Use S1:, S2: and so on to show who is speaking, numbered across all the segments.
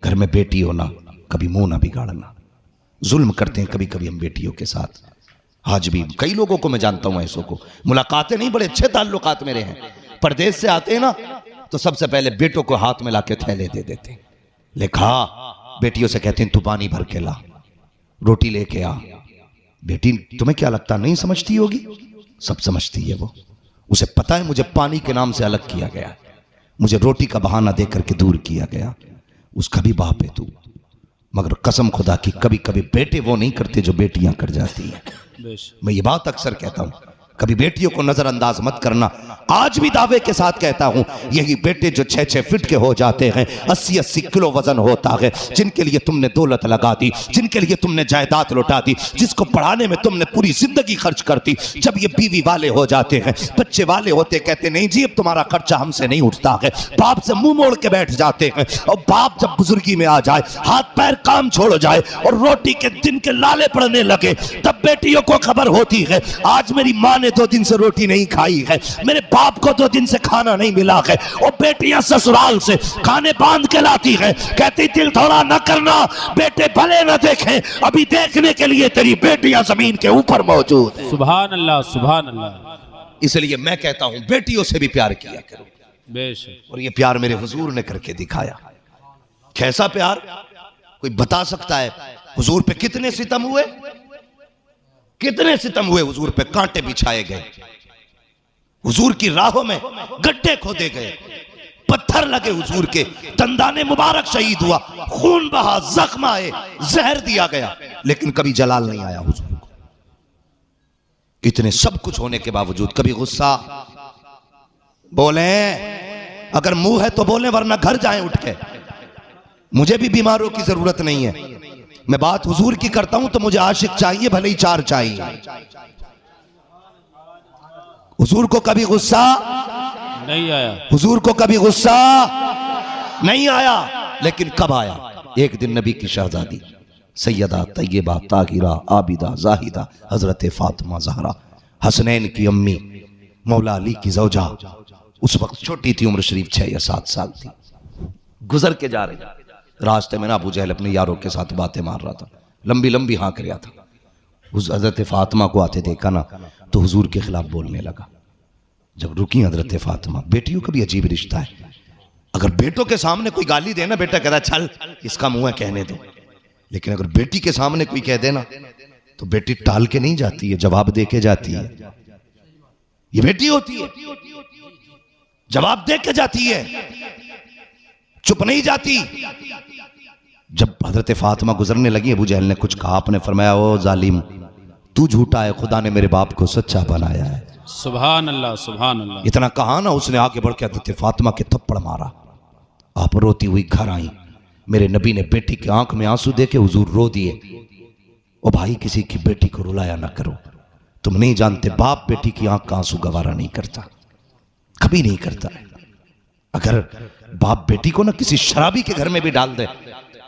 S1: घर में बेटी होना, कभी मुंह ना बिगाड़ना। जुल्म करते हैं कभी कभी हम बेटियों के साथ। आज भी कई लोगों को मैं जानता हूं ऐसों को, मुलाकातें नहीं, बड़े अच्छे ताल्लुकात मेरे हैं, परदेश से आते हैं ना तो सबसे पहले बेटों को हाथ में लाके थैले दे देते हैं, लिखा बेटियों से कहते हैं तू पानी भर के ला, रोटी लेके आ। बेटी तुम्हें क्या लगता नहीं समझती होगी? सब समझती है वो। उसे पता है मुझे पानी के नाम से अलग किया गया, मुझे रोटी का बहाना दे करके दूर किया गया। उसका भी बाप है तू। मगर कसम खुदा की कभी कभी बेटे वो नहीं करते जो बेटियां कर जाती हैं। मैं ये बात अक्सर कहता हूं, कभी बेटियों को नजरअंदाज मत करना। आज भी दावे के साथ कहता हूं, यही बेटे जो 6-6 फीट के हो जाते हैं, 80-80 किलो वजन होता है, जिनके लिए तुमने दौलत लगा दी, जिनके लिए तुमने जायदाद लौटा दी, जिसको पढ़ाने में तुमने पूरी जिंदगी खर्च कर दी, जब ये बीवी वाले हो जाते हैं, बच्चे वाले होते, कहते नहीं जी अब तुम्हारा खर्चा हमसे नहीं उठता है, बाप से मुंह मोड़ के बैठ जाते हैं। और बाप जब बुजुर्गी में आ जाए, हाथ पैर काम छोड़ जाए और रोटी के दिन के लाले पड़ने लगे, तब बेटियों को खबर होती है आज मेरी माँ ने 2 दिन से रोटी नहीं खाई है, मेरे बाप को 2 दिन से खाना नहीं मिला है। और बेटियां ससुराल से खाने बांध के लाती है, कहती दिल थोड़ा न करना, बेटे भले न देखें, अभी देखने के लिए तेरी बेटियां जमीन के ऊपर मौजूद है।
S2: सुभान अल्लाह, सुभान अल्लाह।
S1: इसलिए मैं कहता हूं बेटियों से भी प्यार किया करो।
S2: बेशक।
S1: और ये प्यार मेरे हुजूर ने करके दिखाया। कैसा प्यार कोई बता सकता है? हुजूर पे कितने सितम हुए, कितने सितम हुए, हुजूर पे कांटे बिछाए गए, हुजूर की राहों में गड्ढे खोदे गए, पत्थर लगे, हुजूर के तंदाने मुबारक शहीद हुआ, खून बहा, जख्म आए, जहर दिया गया, लेकिन कभी जलाल नहीं आया हुजूर को। इतने सब कुछ होने के बावजूद कभी गुस्सा? बोले अगर मुंह है तो बोले, वरना घर जाएं उठ के। मुझे भी बीमारों की जरूरत नहीं है, मैं बात हुजूर की करता हूं तो मुझे आशिक चाहिए, भले ही 4 चाहिए। हुजूर को कभी गुस्सा
S2: नहीं आया,
S1: हुजूर को कभी गुस्सा नहीं आया, लेकिन कब आया? एक दिन नबी की शहजादी सैयदा तैयबा ताहिरा आबिदा जाहिदा हजरत फातिमा ज़हरा, हसनैन की अम्मी, मौला अली की ज़ौजा, उस वक्त छोटी थी, उम्र शरीफ 6 या 7 साल थी, गुजर के जा रही, रास्ते में ना अबू जहल अपने यारों के साथ बातें मार रहा था, लंबी लंबी हाँक रहा था। उस हजरत फातिमा को आते देखा ना तो हुजूर के खिलाफ बोलने लगा। जब रुकी हजरत फातिमा, बेटियों का भी अजीब रिश्ता है, अगर बेटों के सामने कोई गाली देना, बेटा कहता है चल इसका मुंह है कहने दो, लेकिन अगर बेटी के सामने कोई कह देना तो बेटी टाल के नहीं जाती है, जवाब दे के जाती है। ये बेटी होती है, जवाब दे के जाती है, चुप नहीं जाती। जब हजरत फातिमा गुजरने लगी, अबू जहल ने कुछ कहा, आपने फरमाया ओ जालिम तू झूठा है, खुदा ने मेरे बाप को सच्चा बनाया है।
S2: सुभान अल्लाह, सुभान अल्लाह।
S1: इतना कहा ना, उसने आगे बढ़ के हजरत फातिमा के थप्पड़ मारा। आप रोती हुई घर आई, मेरे नबी ने बेटी की आंख में आंसू देके हुजूर रो दिए। ओ भाई किसी की बेटी को रुलाया ना करो, तुम नहीं जानते बाप बेटी की आंख का आंसू गवारा नहीं करता, कभी नहीं करता है। अगर बाप बेटी को ना किसी शराबी के घर में भी डाल दे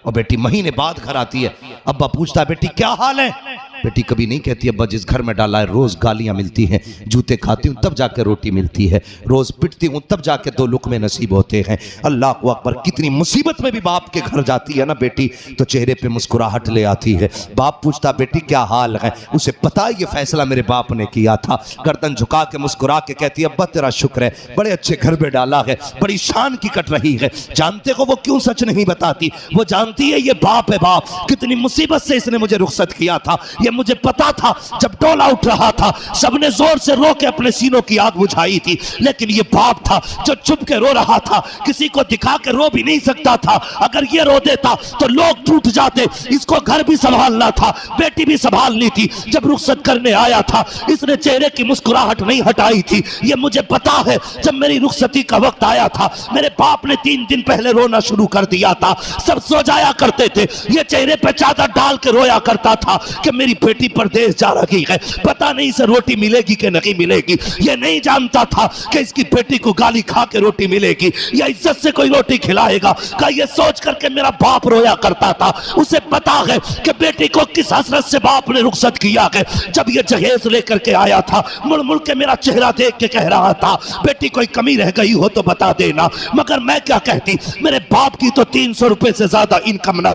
S1: और बेटी महीने बाद घर आती है, अब्बा पूछता है बेटी क्या हाल है, बेटी कभी नहीं कहती अब्बा जिस घर में डाला है रोज गालियां मिलती हैं, जूते खाती हूं तब जाकर रोटी मिलती है, रोज पिटती हूं तब जाके 2 लुक़मे नसीब होते हैं। अल्लाह को अकबर, कितनी मुसीबत में भी बाप के घर जाती है ना बेटी तो चेहरे पे मुस्कुराहट ले आती है। बाप पूछता बेटी क्या हाल है, उसे पता है ये फैसला मेरे बाप ने किया था, गर्दन झुका के मुस्कुरा के कहती है अब्बा तेरा शुक्र है, बड़े अच्छे घर में डाला है, बड़ी शान की कट रही है। जानते हो वो क्यों सच नहीं बताती? वो जानती है ये बाप है, बाप कितनी मुसीबत से इसने मुझे रुखसत किया था, ये मुझे पता था जब टोला उठ रहा था सबने जोर से रो के अपने सीनों की आग बुझाई थी, लेकिन ये बाप था जो चुप के रो रहा था, किसी को दिखा के रो भी नहीं सकता था, अगर ये रो देता तो लोग टूट जाते। इसको घर भी संभालना था, बेटी भी संभालनी थी। जब रुखसत करने आया था इसने चेहरे की मुस्कुराहट नहीं हटाई थी, ये मुझे पता है। जब मेरी रुखसती का वक्त आया था मेरे बाप ने 3 दिन पहले रोना शुरू कर दिया था, सब सो जाया करते थे, ये चेहरे पे चादर डाल के रोया करता था कि मेरी बेटी परदेश जा रही है, पता नहीं इसे रोटी मिलेगी कि नहीं मिलेगी। ये नहीं जानता था कि इसकी बेटी को गाली खा के रोटी मिलेगी या इज्जत से कोई रोटी खिलाएगा। का ये सोच करके मेरा बाप रोया करता था। उसे पता है कि बेटी को किस हसरत से बाप ने रुखसत किया है। जब ये जहेज लेकर के आया था, मुड़ मुड़ के मेरा चेहरा देख के कह रहा था, बेटी कोई कमी रह गई हो तो बता देना। मगर मैं क्या कहती, मेरे बाप की तो 300 रुपए से ज्यादा इनकम ना